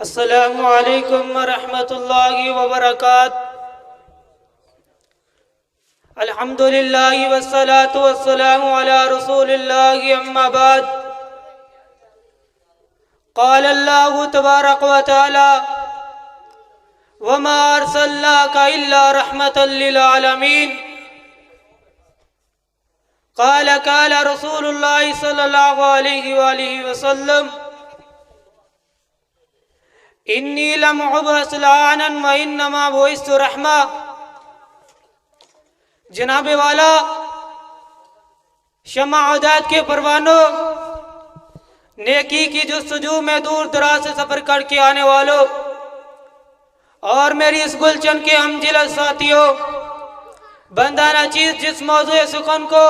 السلام علیکم ورحمۃ اللہ وبرکاتہ۔ الحمدللہ والصلاة والسلام علی رسول اللہ، اما بعد۔ قال اللہ تبارک و تعالی: وما ارسلناک الا رحمۃ للعالمین۔ قال رسول اللہ صلی اللہ علیہ وآلہ وسلم: انی لم ابعث لعانا وانما بعثت رحمہ۔ جناب والا، شمع ہدایت کے پروانوں، نیکی کی جستجو میں دور دراز سے سفر کر کے آنے والوں، اور میری اس گلچن کے ہم جلس ساتھیوں، بندہ ناچیز جس موضوع سخن کو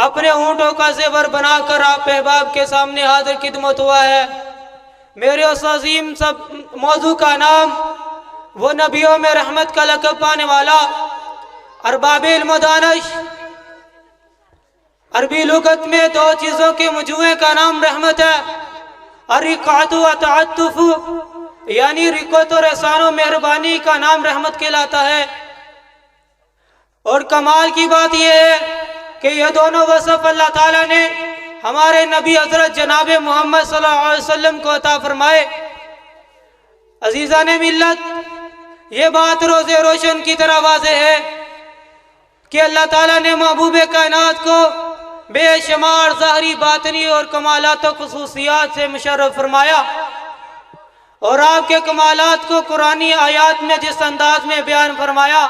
اپنے ہونٹوں کا زیور بنا کر آپ احباب کے سامنے حاضر خدمت ہوا ہے، میرے اس عظیم سب موضوع کا نام وہ نبیوں میں رحمت کا لقب پانے والا ارباب علم و دانش۔ عربی لغت میں دو چیزوں کے مجموعے کا نام رحمت ہے، الرقۃ و تعطف، یعنی رقت اور احسان و مہربانی کا نام رحمت کہلاتا ہے۔ اور کمال کی بات یہ ہے کہ یہ دونوں وصف اللہ تعالیٰ نے ہمارے نبی حضرت جناب محمد صلی اللہ علیہ وسلم کو عطا فرمائے۔ عزیزان ملت، یہ بات روز روشن کی طرح واضح ہے کہ اللہ تعالیٰ نے محبوب کائنات کو بے شمار ظاہری باطنی اور کمالات و خصوصیات سے مشرف فرمایا، اور آپ کے کمالات کو قرآنی آیات میں جس انداز میں بیان فرمایا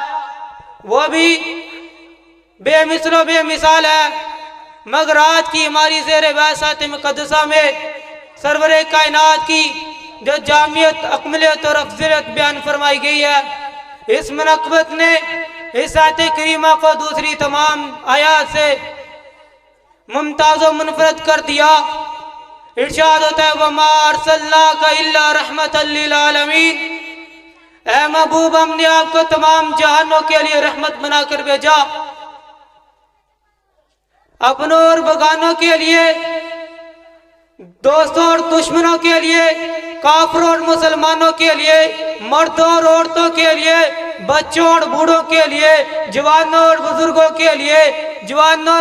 وہ بھی بے مثل و بے مثال ہے۔ مگر آج کی ہماری زیر بعثت مقدسہ میں سرور کائنات کی جو جامعیت، اکملیت اور افضلیت بیان فرمائی گئی ہے، اس منقبت نے اس آیت کریمہ کو دوسری تمام آیات سے ممتاز و منفرد کر دیا۔ ارشاد ہوتا ہے: وَمَا أَرْسَلْنَاكَ إِلَّا رَحْمَةً لِّلْعَالَمِينَ۔ اے محبوب، ہم نے آپ کو تمام جہانوں کے لیے رحمت بنا کر بھیجا، اپنوں اور بگانوں کے لیے، دوستوں اور دشمنوں کے لیے، کافروں اور مسلمانوں کے لیے، مردوں اور عورتوں کے لیے، بچوں اور بوڑھوں کے لیے، جوانوں اور بزرگوں کے لیے، مردوں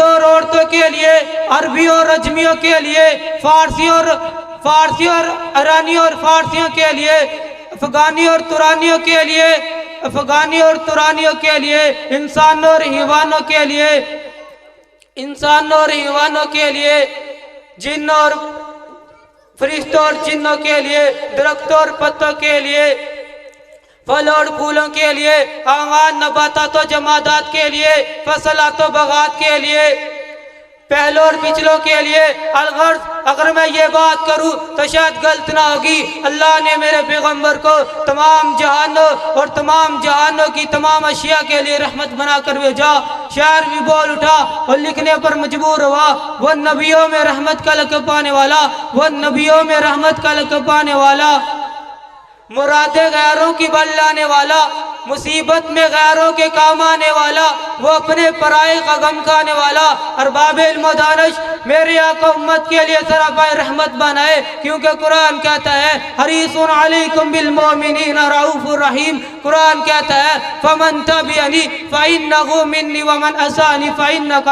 اور عورتوں کے لیے، عربیوں اور اجمیوں کے لیے، فارسی اور ایرانی اور فارسیوں کے لیے، افغانی اور ترانیوں کے لیے، انسانوں اور حیوانوں کے لیے، جنوں اور فرشتوں اور جنوں کے لیے، درختوں اور پتوں کے لیے، پھل اور پھولوں کے لیے، حیوان، نباتات و جمادات کے لیے، فصلات و باغات کے لیے، پہلوں اور پچھلوں کے لیے۔ الغرض، اگر میں یہ بات کروں تو شاید غلط نہ ہوگی، اللہ نے میرے پیغمبر کو تمام جہانوں اور تمام جہانوں کی تمام اشیاء کے لیے رحمت بنا کر بھیجا۔ شاعر بھی بول اٹھا اور لکھنے پر مجبور ہوا: وہ نبیوں میں رحمت کا لقب پانے والا، وہ نبیوں میں رحمت کا لقب پانے والا، مرادیں غیروں کی بل لانے والا، مصیبت میں غیروں کے کام آنے والا، وہ اپنے پرائے کا غم کھانے والا۔ ارباب علم و دانش، میرے آقا امت کے لیے سراپائے رحمت بنائے، کیونکہ قرآن کہتا ہے: حریص علیکم بالمؤمنین رؤوف الرحیم۔ قرآن کہتا ہے: فمن تبعنی فإنہ منی ومن عصانی فإنک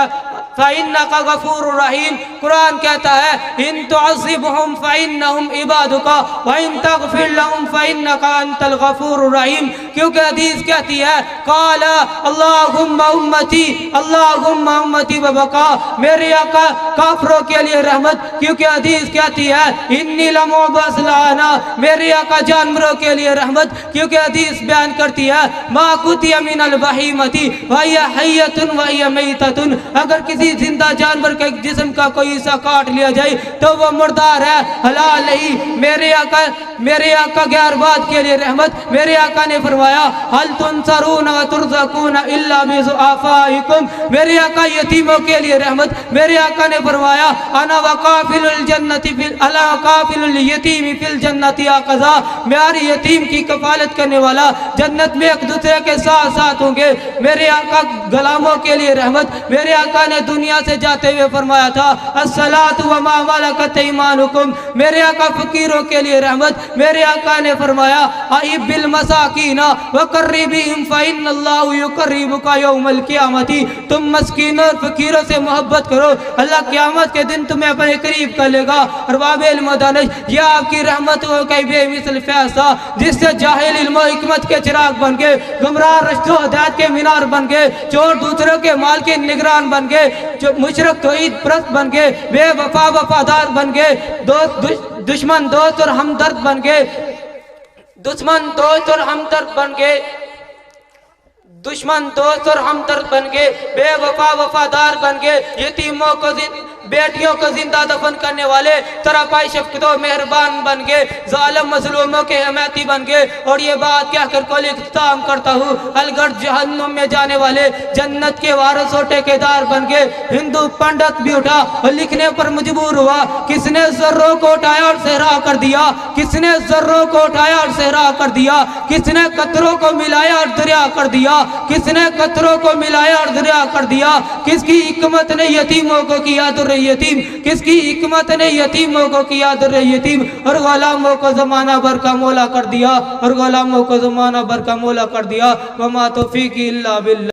غفور رحیم۔ قرآن کہتا ہے: ان تعذبہم فإنہم عبادک وإن تغفر لہم فإنک انت الغفور الرحیم۔ کیونکہ حدیث کہتی ہے: قال اللہم امتی، اللہم امتی ببقا، میرے آقا کافروں کے لیے رحمت، کیونکہ حدیث کہتی ہے: انی لمبعوث لعانا، میرے آقا جانوروں کے لیے رحمت، کیونکہ حدیث بیان کرتی ہے: ما قطع من البہیمۃ وہی حیۃ وہی میتۃ، اگر کسی زندہ جانور کے جسم کا کوئی حصہ کاٹ لیا جائے تو وہ مردار ہے، حلال نہیں۔ میرے آقا غیر بات کے لیے رحمت۔ میرے آقا نے فرمایا: فرمایا حل تنصرون و ترزقون الا بضعفائکم، میرے آقا یتیموں کے لیے رحمت، میرے آقا نے فرمایا انا وقافل الجنت فی الا وقافل الیتیم فی الجنت یا قضا، میاری یتیم کی کفالت کرنے والا جنت میں ایک دوسرے کے ساتھ ساتھ ہوں گے۔ میرے آقا غلاموں کے لیے رحمت، میرے آقا نے دنیا سے جاتے ہوئے فرمایا تھا الصلاۃ وما ملکت ایمانکم، میرے آقا فقیروں کے لیے رحمت، میرے آقا نے فرمایا اعب بالمساکین وقربہم فإن اللہ یقربک یوم القیامۃ، تم مسکینوں اور فقیروں سے محبت کرو، اللہ قیامت کے دن تمہیں اپنے قریب کر لے گا۔ ارباب علم و دانش، یہ آپ کی رحمت ہو کہ بے مثل فیض تھا جس سے جاہل علم و حکمت کے چراغ بن گئے، گمراہ رشد و ہدایت کے مینار بن گئے، چور دوسروں کے مال کے نگران بن گئے، جو مشرک توحید پرست بن گئے، بے وفا وفادار بن گئے، دشمن دوست اور ہمدرد بن گئے، دشمن دوست اور ہمدرد بن گئے، دشمن دوست اور ہمدرد بن گئے، بے وفا وفادار بن گئے، یتیموں کو بیٹیوں کو زندہ دفن کرنے والے طرفائی شفقت و مہربان بن گئے، ظالم مظلوموں کے حمایتی بن گئے۔ اور یہ بات کہہ کر کل اختتام کرتا ہوں، الگڑھ جہنم میں جانے والے جنت کے وارث و ٹھیکیدار بن گئے۔ ہندو پنڈت بھی اٹھا اور لکھنے پر مجبور ہوا، کس نے ذروں کو اٹھایا اور صحرا کر دیا، کس نے ذروں کو اٹھایا اور صحرا کر دیا، کس نے قطروں کو ملایا اور دریا کر دیا، کس نے قطروں کو ملایا اور دریا کر دیا، کس کی حکمت نے یتیموں کو کیا در یتیم، کس کی حکمت نے یتیموں کو کیا در یتیم، اور غلاموں کو زمانہ بھر کا مولا کر دیا، اور غلاموں کو زمانہ بھر کا مولا کر دیا۔ وما توفیقی الا باللہ۔